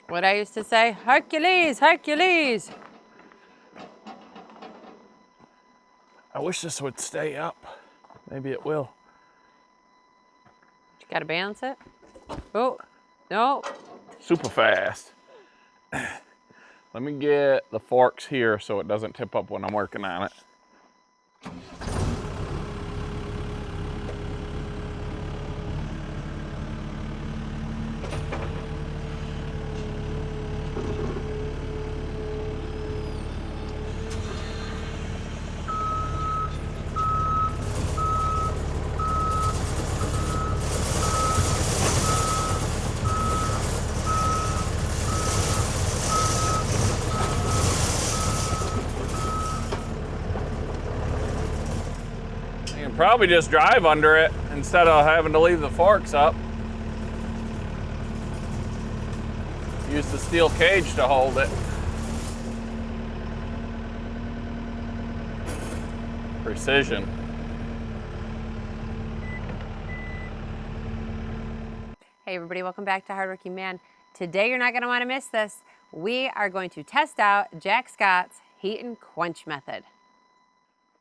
What I used to say, Hercules, Hercules. I wish this would stay up. Maybe it will. You gotta balance it. Oh, no. Super fast. Let me get the forks here so it doesn't tip up when I'm working on it. Probably just drive under it instead of having to leave the forks up. Use the steel cage to hold it. Precision. Hey everybody, welcome back to Hardworking Man. Today you're not gonna wanna miss this. We are going to test out Jack Scott's heat and quench method.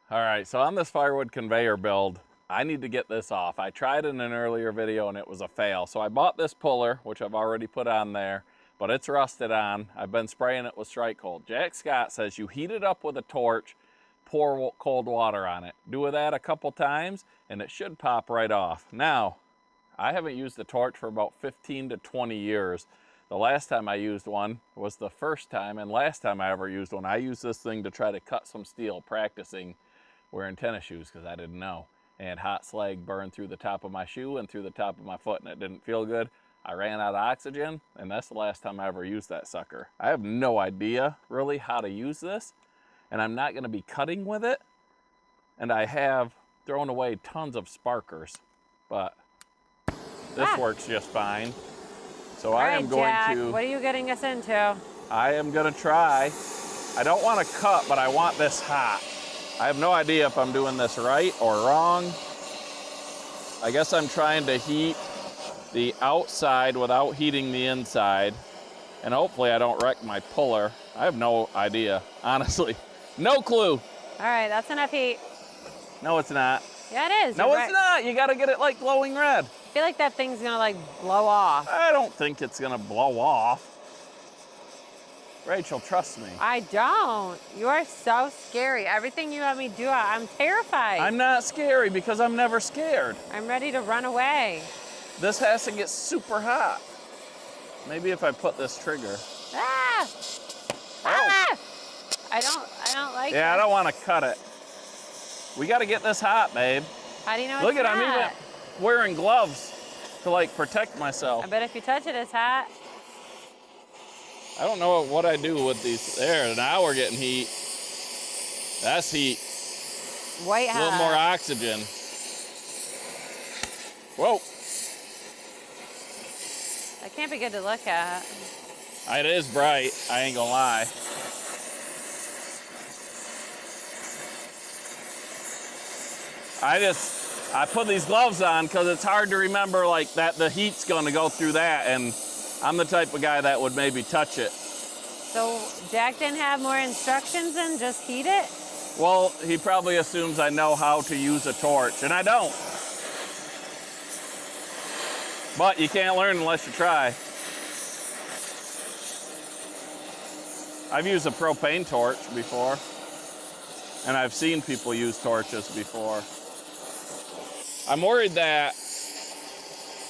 All right, so on this firewood conveyor build, I need to get this off. I tried in an earlier video and it was a fail. So I bought this puller, which I've already put on there, but it's rusted on. I've been spraying it with strike cold. Jack Scott says you heat it up with a torch, pour cold water on it. Do that a couple times and it should pop right off. Now, I haven't used the torch for about 15 to 20 years. The last time I used one was the first time and last time I ever used one. I used this thing to try to cut some steel practicing wearing tennis shoes because I didn't know. And hot slag burned through the top of my shoe and through the top of my foot and it didn't feel good. I ran out of oxygen and that's the last time I ever used that sucker. I have no idea really how to use this and I'm not going to be cutting with it. And I have thrown away tons of sparkers, but this works just fine. So I am going to... What are you getting us into? I am going to try. I don't want to cut, but I want this hot. I have no idea if I'm doing this right or wrong. I guess I'm trying to heat the outside without heating the inside. And hopefully I don't wreck my puller. I have no idea, honestly. No clue. All right, that's enough heat. No, it's not. Yeah, it is. No, it's not. You got to get it like glowing red. I feel like that thing's gonna like blow off. I don't think it's gonna blow off. Rachel, trust me. I don't. You are so scary. Everything you have me do, I'm terrified. I'm not scary because I'm never scared. I'm ready to run away. This has to get super hot. Maybe if I put this trigger. Ah! Ah! I don't like it. Yeah, I don't want to cut it. We got to get this hot, babe. How do you know Look it's at, I'm even wearing gloves to like protect myself. I bet if you touch it, it's hot. I don't know what I do with these. There, now we're getting heat. That's heat. White hot. A little more oxygen. Whoa. That can't be good to look at. It is bright, I ain't gonna lie. I put these gloves on because it's hard to remember like that the heat's gonna go through that, and I'm the type of guy that would maybe touch it. So Jack didn't have more instructions than just heat it? Well, he probably assumes I know how to use a torch, and I don't. But you can't learn unless you try. I've used a propane torch before, and I've seen people use torches before. I'm worried that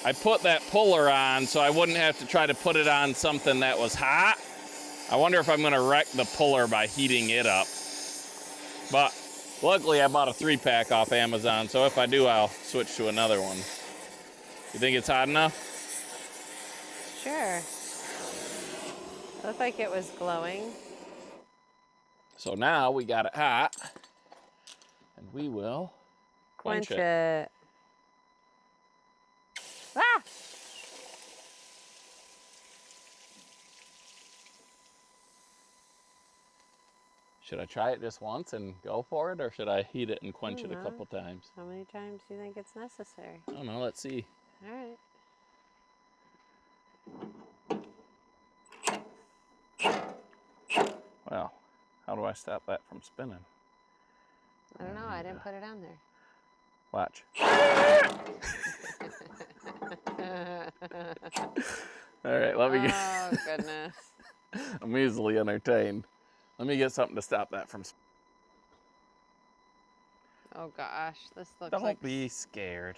I put that puller on so I wouldn't have to try to put it on something that was hot. I wonder if I'm gonna wreck the puller by heating it up. But luckily I bought a 3-pack off Amazon, so if I do, I'll switch to another one. You think it's hot enough? Sure. It looked like it was glowing. So now we got it hot, and we will quench it. Ah! Should I try it just once and go for it, or should I heat it and quench it a couple times? How many times do you think it's necessary? I don't know, let's see. All right. Well, how do I stop that from spinning? I don't know, I didn't put it on there. Watch. All right, let me get... Oh, goodness. I'm easily entertained. Let me get something to stop that from... Oh, gosh, this looks Don't like... be scared.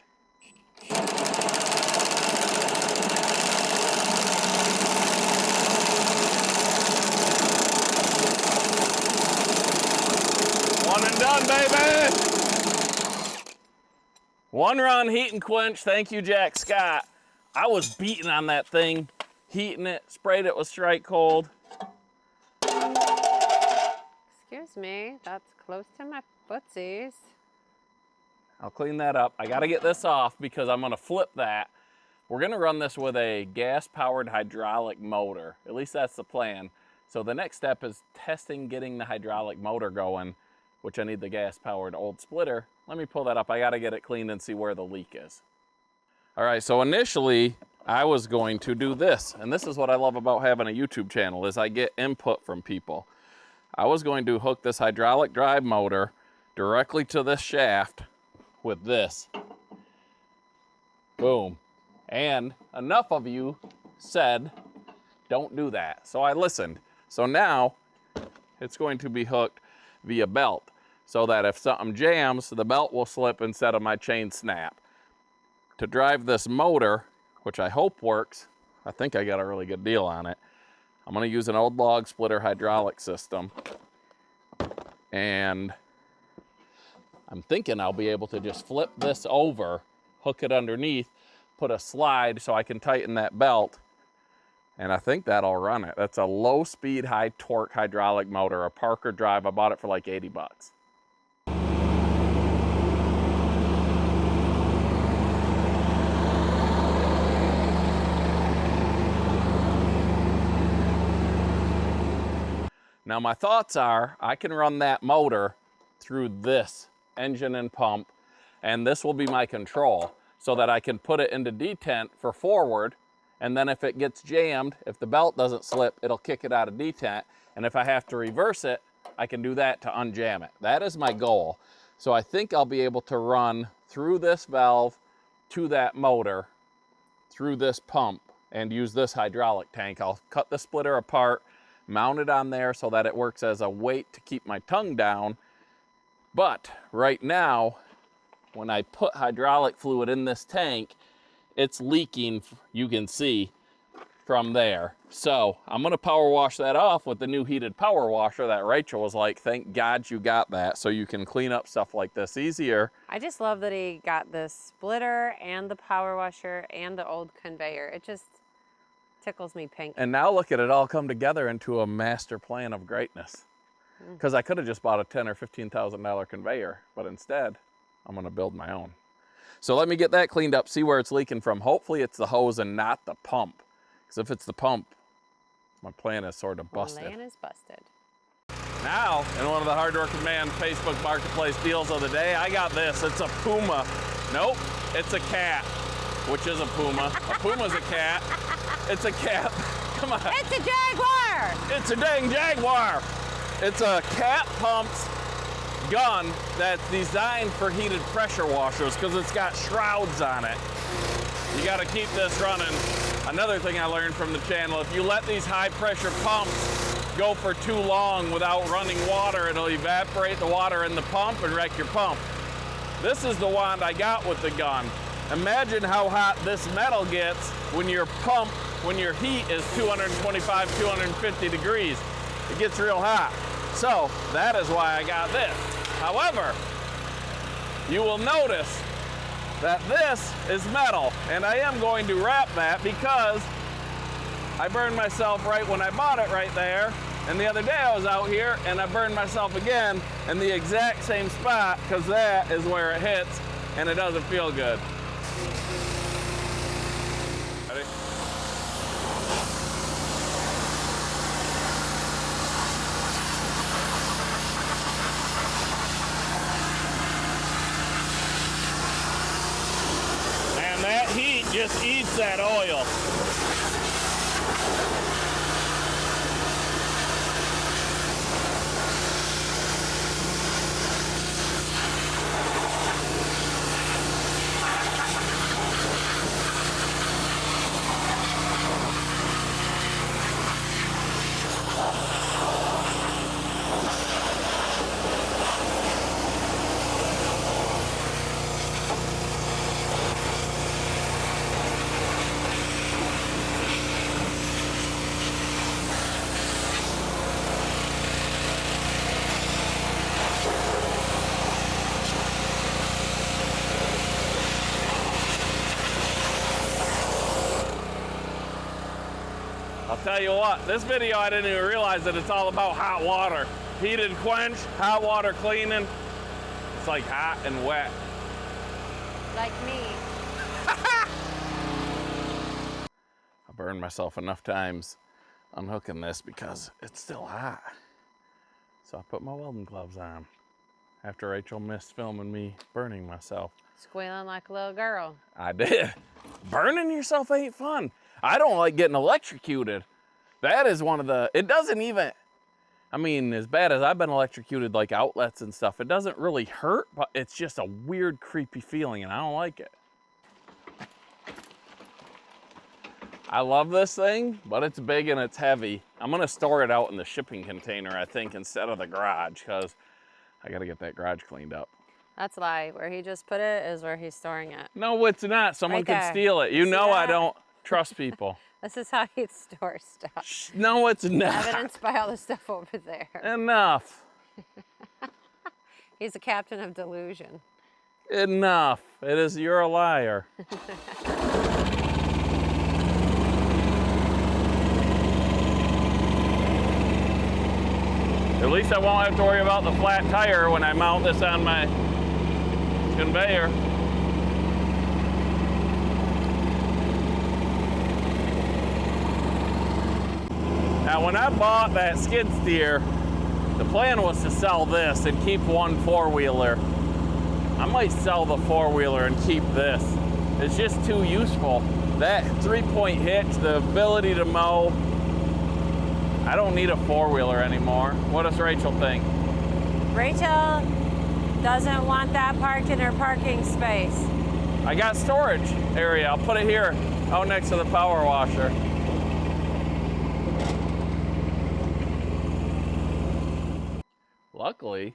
One and done, baby! One run, heat and quench. Thank you, Jack Scott. I was beating on that thing, heating it, sprayed it with strike cold. Excuse me, that's close to my footsies. I'll clean that up. I gotta get this off because I'm gonna flip that. We're gonna run this with a gas-powered hydraulic motor. At least that's the plan. So the next step is testing getting the hydraulic motor going, which I need the gas-powered old splitter. Let me pull that up. I gotta get it cleaned and see where the leak is. All right, so initially I was going to do this, and this is what I love about having a YouTube channel is I get input from people. I was going to hook this hydraulic drive motor directly to this shaft with this. Boom. And enough of you said, don't do that. So I listened. So now it's going to be hooked via belt so that if something jams, the belt will slip instead of my chain snap. To drive this motor, which I hope works, I think I got a really good deal on it. I'm gonna use an old log splitter hydraulic system. And I'm thinking I'll be able to just flip this over, hook it underneath, put a slide so I can tighten that belt, and I think that'll run it. That's a low speed, high torque hydraulic motor, a Parker drive. I bought it for like 80 bucks. Now my thoughts are, I can run that motor through this engine and pump, and this will be my control so that I can put it into detent for forward, and then if it gets jammed, if the belt doesn't slip, it'll kick it out of detent, and if I have to reverse it, I can do that to unjam it. That is my goal. So I think I'll be able to run through this valve to that motor, through this pump, and use this hydraulic tank. I'll cut the splitter apart, mount it on there so that it works as a weight to keep my tongue down. But right now, when I put hydraulic fluid in this tank, it's leaking, you can see, from there. So I'm gonna power wash that off with the new heated power washer that Rachel was like, thank God you got that so you can clean up stuff like this easier. I just love that he got the splitter and the power washer and the old conveyor. It just tickles me pink. And now look at it all come together into a master plan of greatness. Because I could have just bought a $10,000 or $15,000 conveyor, but instead, I'm gonna build my own. So let me get that cleaned up, see where it's leaking from. Hopefully it's the hose and not the pump. Because if it's the pump, my plan is sort of busted. Plan is busted. Now, in one of the Hard Working Man Facebook Marketplace deals of the day, I got this. It's a puma. Nope, it's a cat, which is a puma. A puma's a cat. It's a cat. Come on. It's a Jaguar! It's a dang Jaguar. It's a cat pump's gun that's designed for heated pressure washers because it's got shrouds on it. You got to keep this running. Another thing I learned from the channel, if you let these high pressure pumps go for too long without running water, it'll evaporate the water in the pump and wreck your pump. This is the wand I got with the gun. Imagine how hot this metal gets when your pump, when your heat is 225, 250 degrees. It gets real hot. So that is why I got this. However, you will notice that this is metal, and I am going to wrap that because I burned myself right when I bought it right there, and the other day I was out here and I burned myself again in the exact same spot because that is where it hits and it doesn't feel good. Ready? And that heat just eats that oil. tell you what, this video I didn't even realize that it's all about hot water. Heated quench, hot water cleaning. It's like hot and wet. Like me. I burned myself enough times unhooking this because it's still hot. So I put my welding gloves on after Rachel missed filming me burning myself. Squealing like a little girl. I did. Burning yourself ain't fun. I don't like getting electrocuted. That is one of the, it doesn't even, I mean, as bad as I've been electrocuted, like outlets and stuff, it doesn't really hurt, but it's just a weird, creepy feeling, and I don't like it. I love this thing, but it's big and it's heavy. I'm gonna store it out in the shipping container, I think, instead of the garage, because I gotta get that garage cleaned up. That's a lie. Where he just put it is where he's storing it. No, it's not. Someone Right could there. steal it. You See know that? I don't trust people. This is how he stores stuff. No, it's not. Evidenced by all the stuff over there. Enough. He's a captain of delusion. Enough. It is, you're a liar. At least I won't have to worry about the flat tire when I mount this on my conveyor. Now, when I bought that skid steer, the plan was to sell this and keep one four-wheeler. I might sell the four-wheeler and keep this. It's just too useful. That three-point hitch, the ability to mow, I don't need a four-wheeler anymore. What does Rachel think? Rachel doesn't want that parked in her parking space. I got storage area. I'll put it here, out next to the power washer. Luckily,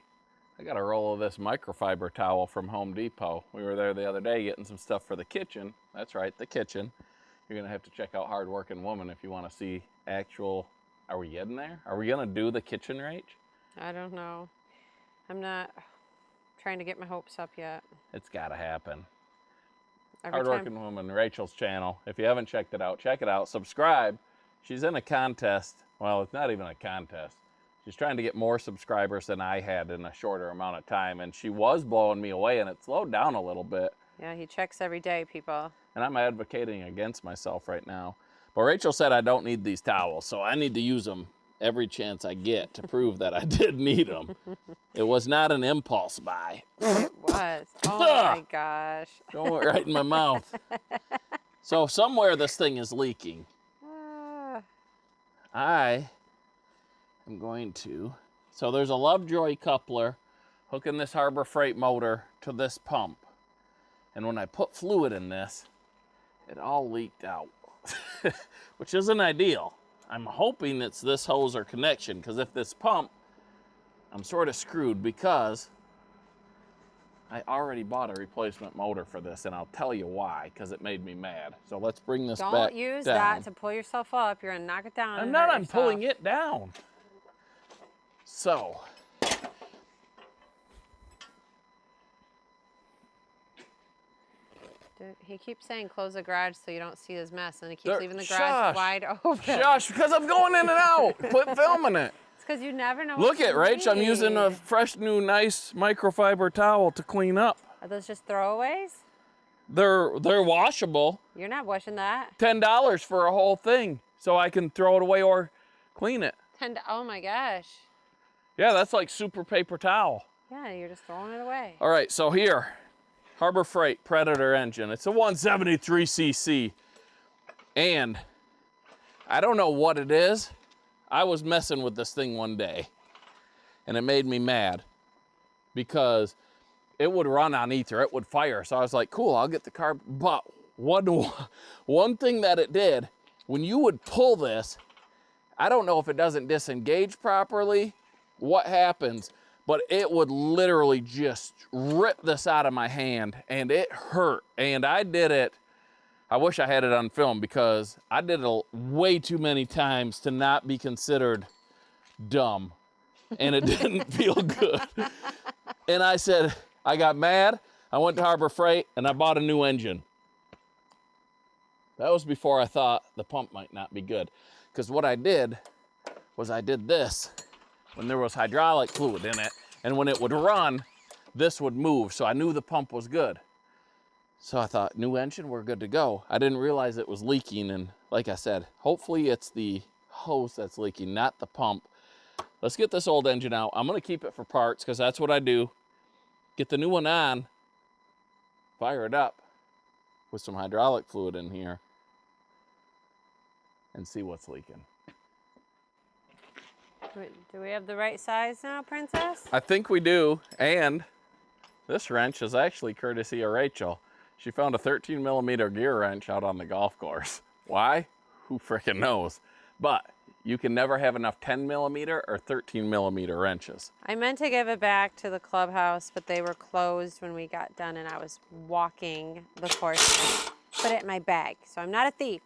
I got a roll of this microfiber towel from Home Depot. We were there the other day getting some stuff for the kitchen. That's right, the kitchen. You're gonna have to check out Hard Working Woman if you wanna see actual, are we getting there? Are we gonna do the kitchen, Rach? I don't know. I'm not trying to get my hopes up yet. It's gotta happen. Every Hard Working Woman, Rachel's channel. If you haven't checked it out, check it out. Subscribe. She's in a contest. Well, it's not even a contest. She's trying to get more subscribers than I had in a shorter amount of time, and she was blowing me away, and it slowed down a little bit. Yeah, he checks every day, people. And I'm advocating against myself right now. But Rachel said I don't need these towels, so I need to use them every chance I get to prove that I did need them. It was not an impulse buy. It was. Oh my gosh. Going right in my mouth. So somewhere this thing is leaking. I am going to, so there's a Lovejoy coupler hooking this Harbor Freight motor to this pump. And when I put fluid in this, it all leaked out, which isn't ideal. I'm hoping it's this hose or connection, because if this pump, I'm sort of screwed, because I already bought a replacement motor for this, and I'll tell you why, because it made me mad. So let's bring this back down. Don't use that to pull yourself up. You're gonna knock it down. I'm not, I'm pulling it down. So, Dude, he keeps saying close the garage so you don't see his mess, and he keeps leaving the garage Shush. wide open. Shush, because I'm going in and out. Quit filming it. It's because you never know. Look what at you Rach, I'm need. using a fresh new nice microfiber towel to clean up. Are those just throwaways? They're washable. You're not washing that. $10 for a whole thing, so I can throw it away or clean it. Oh my gosh. Yeah, that's like super paper towel. Yeah, you're just throwing it away. All right, so here, Harbor Freight Predator engine. It's a 173cc. And I don't know what it is. I was messing with this thing one day, and it made me mad because it would run on ether, it would fire. So I was like, cool, I'll get the carb. But one thing that it did, when you would pull this, I don't know if it doesn't disengage properly, what happens, but it would literally just rip this out of my hand, and it hurt. And I did it, I wish I had it on film, because I did it way too many times to not be considered dumb, and it didn't feel good. And I said, I got mad, I went to Harbor Freight, and I bought a new engine. That was before I thought the pump might not be good. because what I did was I did this when there was hydraulic fluid in it, and when it would run, this would move, so I knew the pump was good. So I thought, new engine, we're good to go. I didn't realize it was leaking, and like I said, hopefully it's the hose that's leaking, not the pump. Let's get this old engine out. I'm gonna keep it for parts, because that's what I do. Get the new one on, fire it up with some hydraulic fluid in here, and see what's leaking. Do we have the right size now, Princess? I think we do, and this wrench is actually courtesy of Rachel. She found a 13mm gear wrench out on the golf course. Why? Who frickin' knows? But you can never have enough 10mm or 13mm wrenches. I meant to give it back to the clubhouse, but they were closed when we got done, and I was walking the course. Put it in my bag, so I'm not a thief.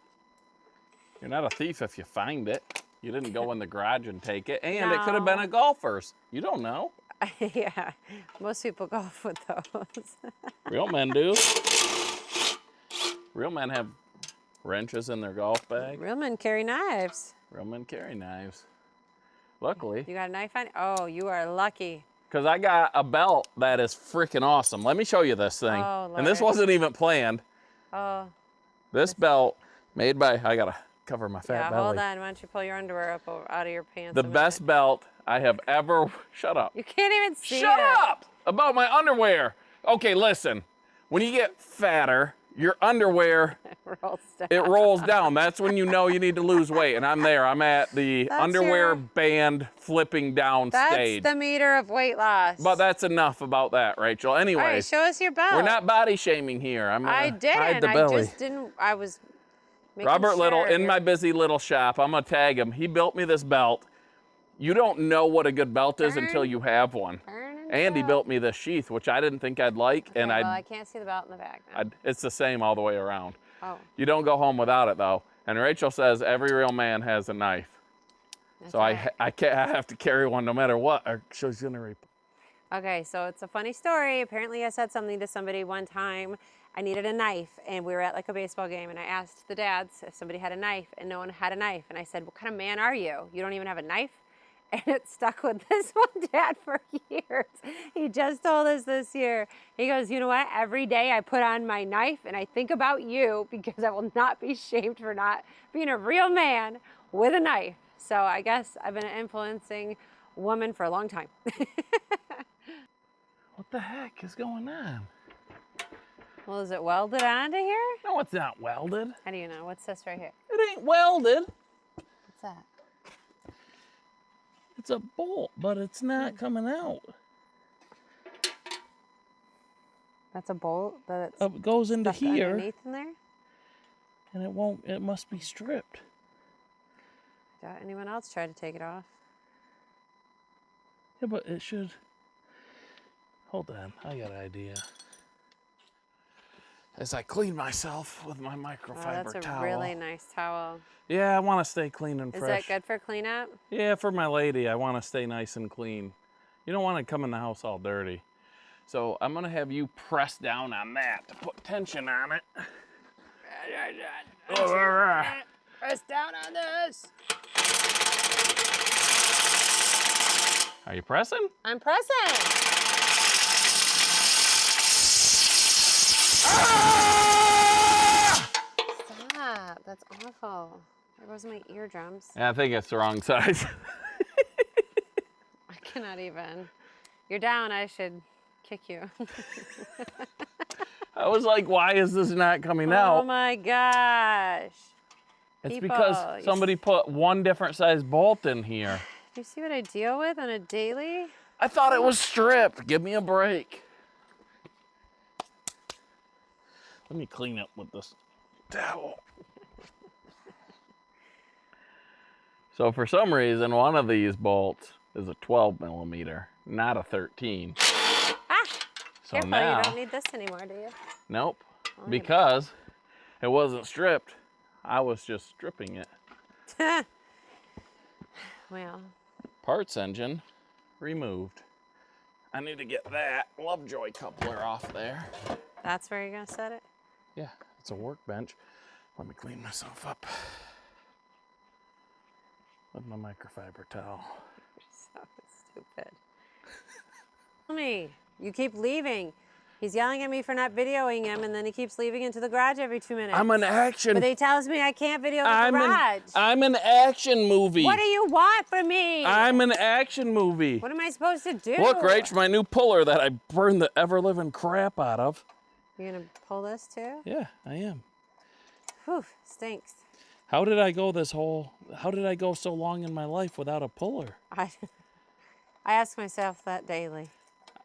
You're not a thief if you find it. You didn't go in the garage and take it, and No. it could have been a golfer's. You don't know. Yeah, most people golf with those. Real men do. Real men have wrenches in their golf bag. Real men carry knives. Real men carry knives. Luckily. You got a knife on? Oh, you are lucky. Because I got a belt that is freaking awesome. Let me show you this thing. Oh, and this Lord. wasn't even planned. Oh. This belt made by, I gotta cover my fat Yeah, belly. hold on. Why don't you pull your underwear up out of your pants? The a minute. best belt I have ever, shut up. You can't even see Shut it. up about my underwear. Okay, listen. When you get fatter, your underwear, Rolls down. it rolls down. That's when you know you need to lose weight. And I'm there. I'm at the That's underwear your- band flipping down That's stage. the meter of weight loss. But that's enough about that, Rachel. Anyways, All right, show us your belt. we're not body shaming here. I'm I gonna didn't. hide the I belly. just didn't. I was making Robert Little, sure. in my busy little shop, I'm gonna tag him. He built me this belt. You don't know what a good belt is until you have one. And he built me this sheath, which I didn't think I'd like, and well, I can't see the belt in the back now. it's the same all the way around. Oh, You don't go home without it though. And Rachel says every real man has a knife. that's So right. I have to carry one no matter what, or she's gonna rape. Okay, so it's a funny story. Apparently, I said something to somebody one time. I needed a knife, and we were at like a baseball game, and I asked the dads if somebody had a knife, and no one had a knife. And I said, "What kind of man are you? You don't even have a knife?" And it stuck with this one dad for years. He just told us this year. He goes, "You know what? Every day I put on my knife, and I think about you because I will not be shamed for not being a real man with a knife." So I guess I've been influencing women for a long time. What the heck is going on? Well, is it welded onto here? No, it's not welded. How do you know? What's this right here? It ain't welded. What's that? It's a bolt, but it's not coming out. That's a bolt that it's It goes into stuck here, underneath in there? and it won't. It must be stripped. Did anyone else try to take it off? Yeah, but it should. Hold on, I got an idea. As I clean myself with my Oh, microfiber that's a towel. really nice towel. Yeah, I want to stay clean and Is fresh. that good for cleanup? Yeah, for my lady, I want to stay nice and clean. You don't want to come in the house all dirty. So I'm gonna have you press down on that to put tension on it. Press down on this. Are you pressing? I'm pressing. Stop. That's awful. There goes my eardrums. Yeah, I think it's the wrong size. I cannot even. You're down. I should kick you. I was like, why is this not coming Oh out? my gosh. It's people, because you somebody put one different size bolt in here. Do you see what I deal with on a daily? I thought it was stripped. Give me a break. Let me clean up with this towel. So for some reason, one of these bolts is a 12mm, not a 13. Ah! So Careful, now, you don't need this anymore, do you? nope, Only- because it wasn't stripped. I was just stripping it. Well, Parts engine removed. I need to get that Lovejoy coupler off there. that's where you're going to set it? Yeah, it's a workbench. Let me clean myself up. with my microfiber towel. So stupid. Tell me, you keep leaving. He's yelling at me for not videoing him, and then he keeps leaving into the garage every 2 minutes. I'm an action. But he tells me I can't video the garage. I'm an action movie. What do you want from me? I'm an action movie. What am I supposed to do? Look, Rach, my new puller that I burned the ever-living crap out of. You're gonna pull this too? Yeah, I am. Whew, stinks. How did I go so long in my life without a puller? I ask myself that daily.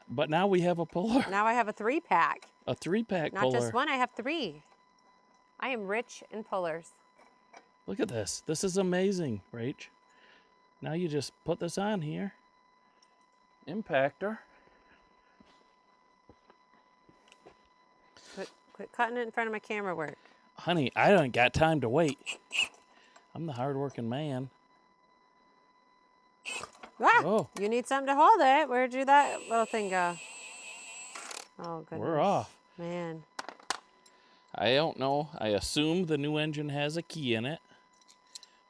But now we have a puller. Now I have a 3-pack. A 3-pack Not puller. just one, I have 3. I am rich in pullers. Look at this. This is amazing, Rach. Now you just put this on here. Impactor. Quit cutting it in front of my camera work. Honey, I don't got time to wait. I'm the hardworking man. Ah, Oh. You need something to hold it. Where'd that little thing go? Oh, goodness. We're off. Man. I don't know. I assume the new engine has a key in it,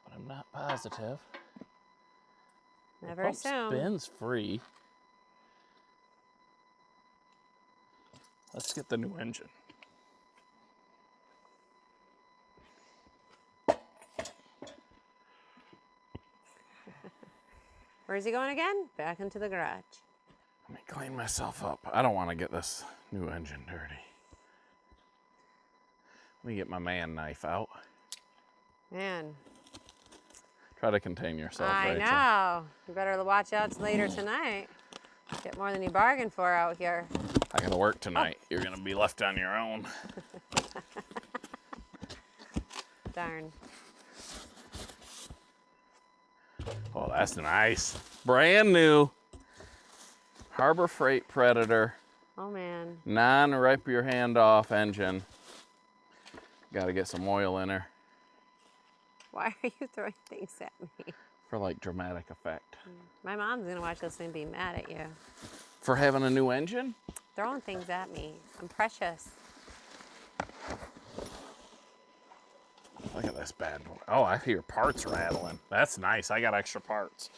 but I'm not positive. Never The pump assume. spins free. Let's get the new engine. Where's he going again? Back into the garage. Let me clean myself up. I don't want to get this new engine dirty. Let me get my man knife out. Man. Try to contain yourself, I Rachel. know. You better watch out later tonight. Get more than you bargained for out here. I gotta work tonight. You're gonna be left on your own. Darn. Oh, that's nice. Brand new Harbor Freight Predator. Oh, man. Non-rip your hand off engine. Got to get some oil in her Why are you throwing things at me? for like dramatic effect. My mom's going to watch this and be mad at you. For having a new engine? Throwing things at me. I'm precious. Look at this bad boy. Oh, I hear parts rattling. That's nice. I got extra parts.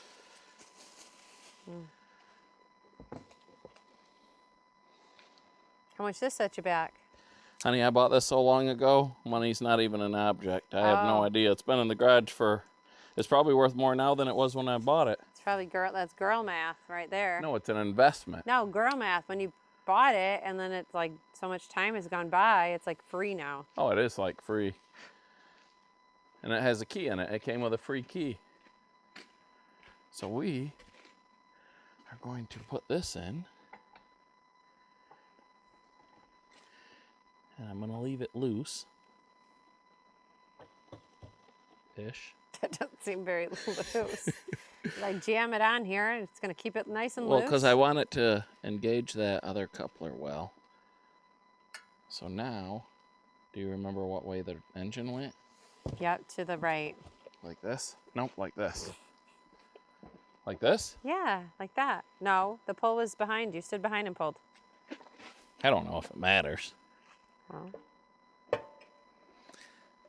How much this set you back? Honey, I bought this so long ago. Money's not even an object. I have no idea. It's been in the garage it's probably worth more now than it was when I bought it. It's probably that's girl math right there. No, it's an investment. No, girl math. When you bought it and then it's like so much time has gone by, it's like free now. Oh, it is like free. And it has a key in it. It came with a free key. So we are going to put this in. And I'm going to leave it loose. Ish. That doesn't seem very loose. Like jam it on here and it's going to keep it nice and Well, loose. because I want it to engage that other coupler well. So now, do you remember what way the engine went? Yep, to the right. Like this? Nope, like this. Like this? Yeah, like that. No, the pull was behind you. Stood behind and pulled. I don't know if it matters. Well,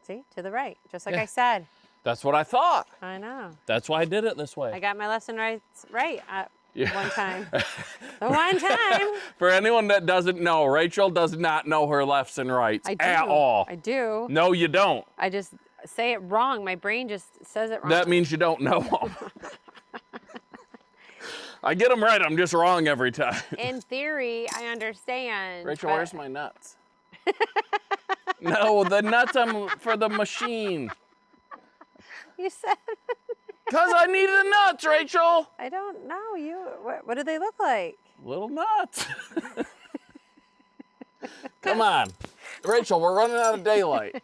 see, to the right, just like Yeah. I said. That's what I thought. I know. That's why I did it this way. I got my lesson right Yeah. one time. The one time. For anyone that doesn't know, Rachel does not know her lefts and rights I do. at all. I do. No, you don't. I just say it wrong. My brain just says it wrong. That means you don't know them. I get them right. I'm just wrong every time. In theory, I understand. Rachel, but where's my nuts? No, the nuts for the machine. You said. Because I need the nuts, Rachel. I don't know. What do they look like? Little nuts. Come on. Rachel, we're running out of daylight.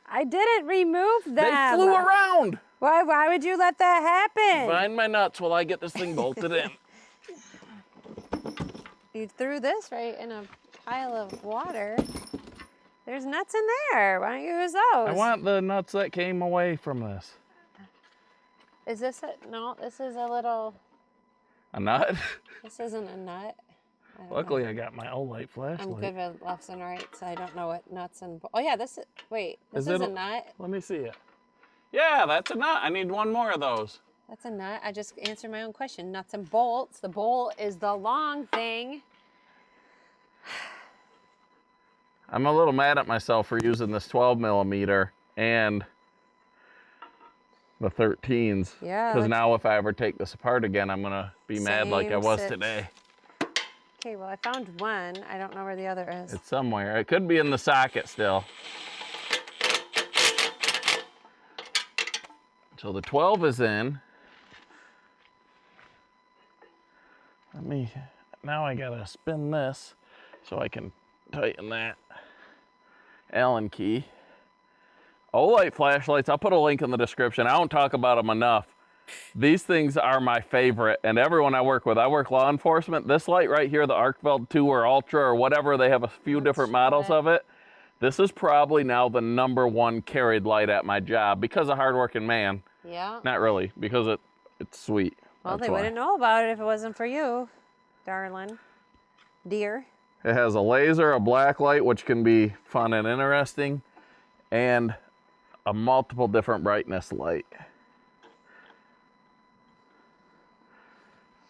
I didn't remove them. They flew around. Why would you let that happen? Find my nuts while I get this thing bolted in. You threw this right in a pile of water. There's nuts in there. Why don't you use those? I want the nuts that came away from this. Is this no, this is a little, A nut? this isn't a nut. I don't Luckily, know. I got my Olight flashlight. I'm good with lefts and rights. I don't know what nuts and, oh yeah, wait, this Is is it a nut. Let me see it. Yeah, that's a nut. I need one more of those. That's a nut. I just answered my own question. Nuts and bolts. The bolt is the long thing. I'm a little mad at myself for using this 12 millimeter and the 13s. Yeah. Because now if I ever take this apart again, I'm gonna be mad like I was Same today. Okay, well I found one. I don't know where the other is. It's somewhere. It could be in the socket still. So the 12 is in. Now I gotta spin this so I can tighten that Allen key. Olight flashlights, I'll put a link in the description. I don't talk about them enough. These things are my favorite, and everyone I work with, I work law enforcement. This light right here, the Arcveld 2 or Ultra or whatever, they have a few different models of it. This is probably now the #1 carried light at my job because of hardworking man. Yeah. Not really, because it's sweet. Well, That's they why. wouldn't know about it if it wasn't for you, darling. Dear. It has a laser, a black light, which can be fun and interesting, and a multiple different brightness light.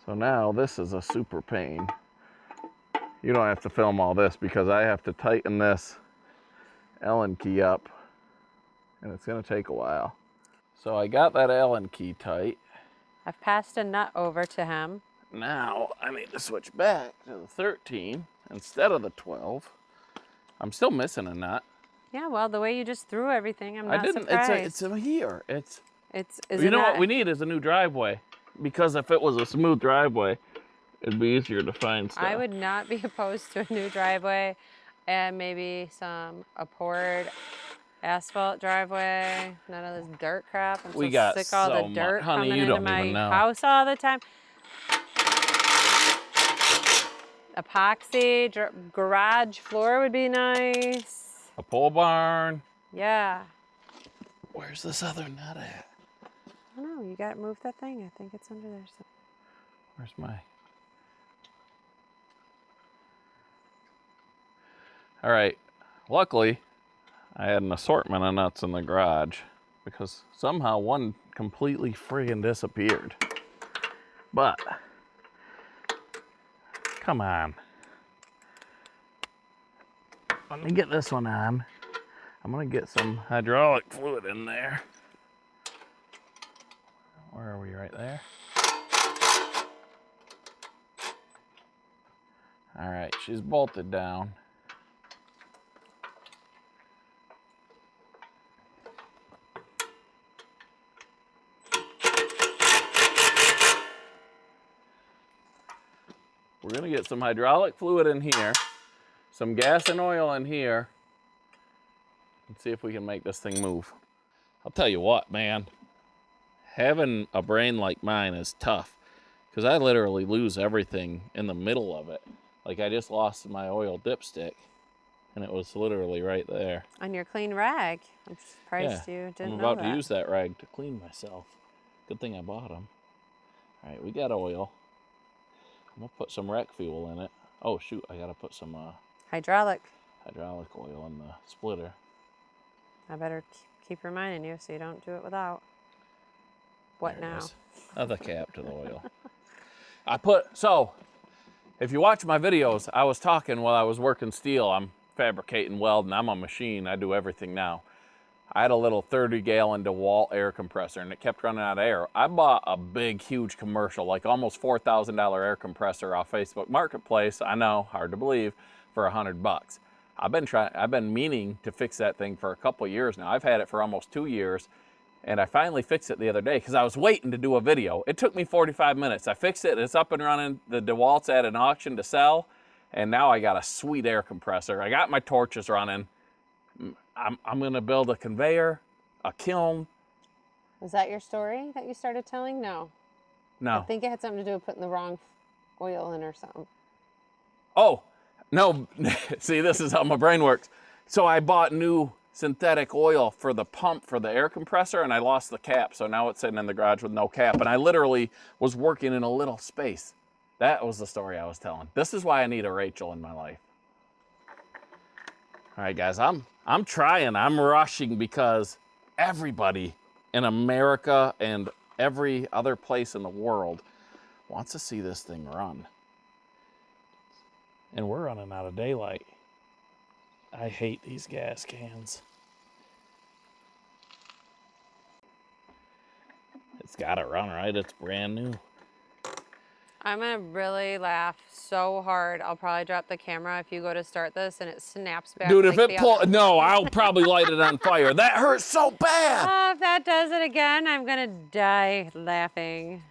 So now this is a super pain. You don't have to film all this because I have to tighten this Allen key up, and it's gonna take a while. So I got that Allen key tight. I've passed a nut over to him. Now I need to switch back to the 13 instead of the 12. I'm still missing a nut. Yeah, well, the way you just threw everything, I'm not I didn't. surprised. It's a here. Is You it know not? what we need is a new driveway, because if it was a smooth driveway, it'd be easier to find stuff. I would not be opposed to a new driveway and maybe a poured asphalt driveway. None of this dirt crap. I'm We so got sick of all so the dirt much. Honey, coming you into don't my even know. house all the time. Epoxy garage floor would be nice. A pole barn. Yeah. Where's this other nut at? I don't know. You got to move that thing. I think it's under there. Where's my... All right. Luckily, I had an assortment of nuts in the garage because somehow one completely friggin' disappeared. But, come on. Let me get this one on. I'm gonna get some hydraulic fluid in there. Where are we? Right there? All right, she's bolted down. We're gonna get some hydraulic fluid in here, some gas and oil in here, and see if we can make this thing move. I'll tell you what, man, having a brain like mine is tough, because I literally lose everything in the middle of it. Like, I just lost my oil dipstick, and it was literally right there. On your clean rag. I'm surprised you didn't I'm know about that. to use that rag to clean myself. Good thing I bought them. All right, we got oil. I'm gonna put some wreck fuel in it. Oh shoot, I gotta put some Hydraulic. hydraulic oil in the splitter. I better keep reminding you so you don't do it without. What There it now? is. Another cap to the oil. So, if you watch my videos, I was talking while I was working steel. I'm fabricating, welding, I'm a machine, I do everything now. I had a little 30-gallon DeWalt air compressor, and it kept running out of air. I bought a big, huge commercial, like almost $4,000 air compressor off Facebook Marketplace. I know, hard to believe, for $100. I've been meaning to fix that thing for a couple years now. I've had it for almost 2 years, and I finally fixed it the other day because I was waiting to do a video. It took me 45 minutes. I fixed it, it's up and running. The DeWalt's at an auction to sell, and now I got a sweet air compressor. I got my torches running. I'm gonna build a conveyor, a kiln. Was that your story that you started telling? No. I No. think it had something to do with putting the wrong oil in or something. Oh, no. See, this is how my brain works. So I bought new synthetic oil for the pump for the air compressor, and I lost the cap. So now it's sitting in the garage with no cap. And I literally was working in a little space. That was the story I was telling. This is why I need a Rachel in my life. All right, guys, I'm trying. I'm rushing because everybody in America and every other place in the world wants to see this thing run. And we're running out of daylight. I hate these gas cans. It's gotta run, right? It's brand new. I'm gonna really laugh so hard. I'll probably drop the camera if you go to start this and it snaps back. Dude, like if it pulls, no, I'll probably light it on fire. That hurts so bad. Oh, if that does it again, I'm gonna die laughing.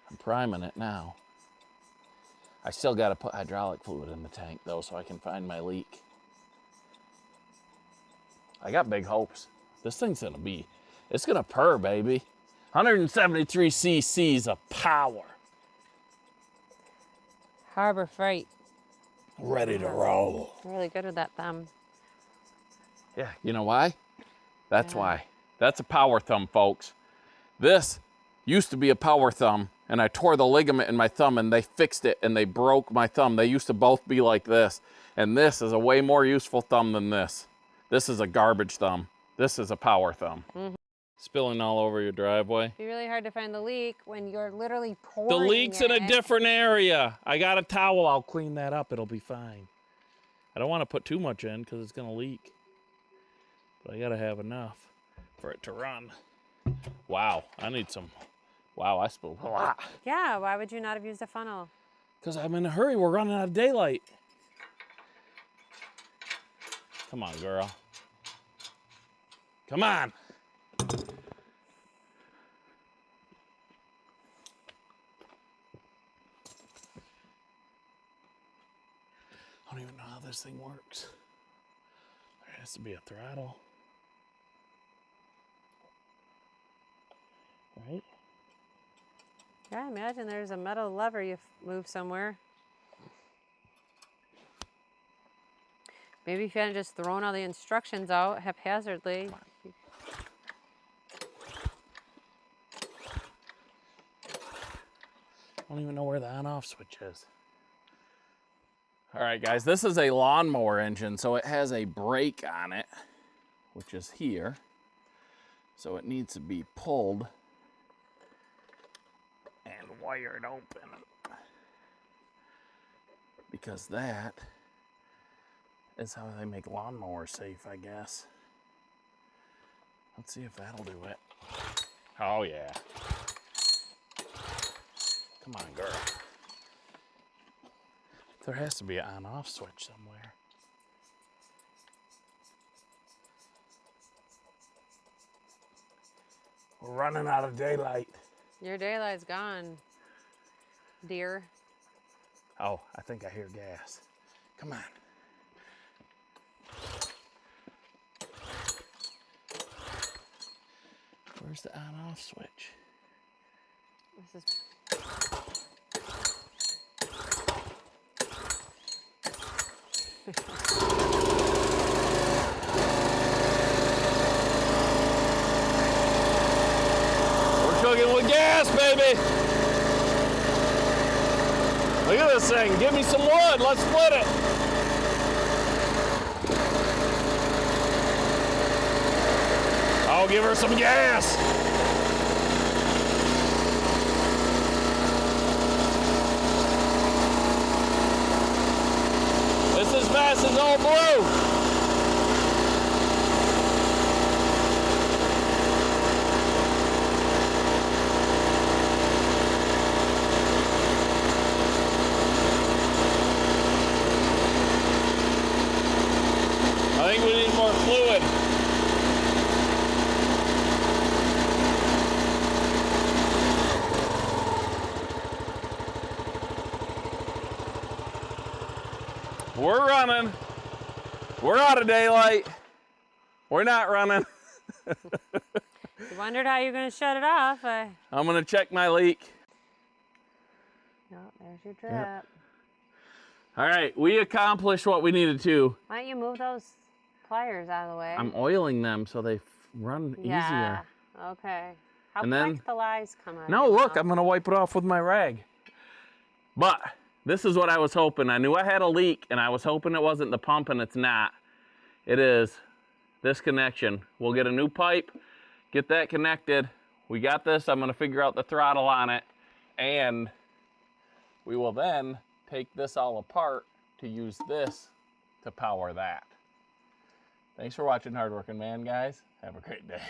I'm priming it now. I still gotta put hydraulic fluid in the tank though, so I can find my leak. I got big hopes. This thing's it's gonna purr, baby. 173 cc's of power. Harbor Freight. Ready to roll. Really good with that thumb. Yeah, you know why? That's why. That's a power thumb, folks. This used to be a power thumb, and I tore the ligament in my thumb, and they fixed it, and they broke my thumb. They used to both be like this, and this is a way more useful thumb than this. This is a garbage thumb. This is a power thumb. Mm-hmm. Spilling all over your driveway. It'd be really hard to find the leak when you're literally pouring The leak's in a different area. I got a towel. I'll clean that up. It'll be fine. I don't want to put too much in because it's going to leak. But I got to have enough for it to run. Wow. I need some. Wow, I spilled a lot. Yeah, why would you not have used a funnel? Because I'm in a hurry. We're running out of daylight. Come on, girl. Come on. I don't even know how this thing works. There has to be a throttle. Right? Yeah, imagine there's a metal lever you move somewhere. Maybe if you hadn't just thrown all the instructions out haphazardly. I don't even know where the on-off switch is. All right, guys, this is a lawnmower engine, so it has a brake on it, which is here. So it needs to be pulled and wired open. Because that is how they make lawnmowers safe, I guess. Let's see if that'll do it. Oh, yeah. Come on, girl. There has to be an on-off switch somewhere. We're running out of daylight. Your daylight's gone, dear. Oh, I think I hear gas. Come on. Where's the on-off switch? This is... We're cooking with gas, baby. Look at this thing. Give me some wood. Let's split it. I'll give her some gas. It's as fast as old Blue. I think we need more fluid. We're running. We're out of daylight. We're not running. You wondered how you're going to shut it off. I'm going to check my leak. No, there's your trap. All right, we accomplished what we needed to. Why don't you move those pliers out of the way? I'm oiling them so they run easier. Okay. How And quick then- the lies come out? No, of your look, mouth? I'm going to wipe it off with my rag. But this is what I was hoping. I knew I had a leak, and I was hoping it wasn't the pump, and it's not. It is this connection. We'll get a new pipe, get that connected. We got this. I'm going to figure out the throttle on it, and we will then take this all apart to use this to power that. Thanks for watching Hardworking Man, guys. Have a great day.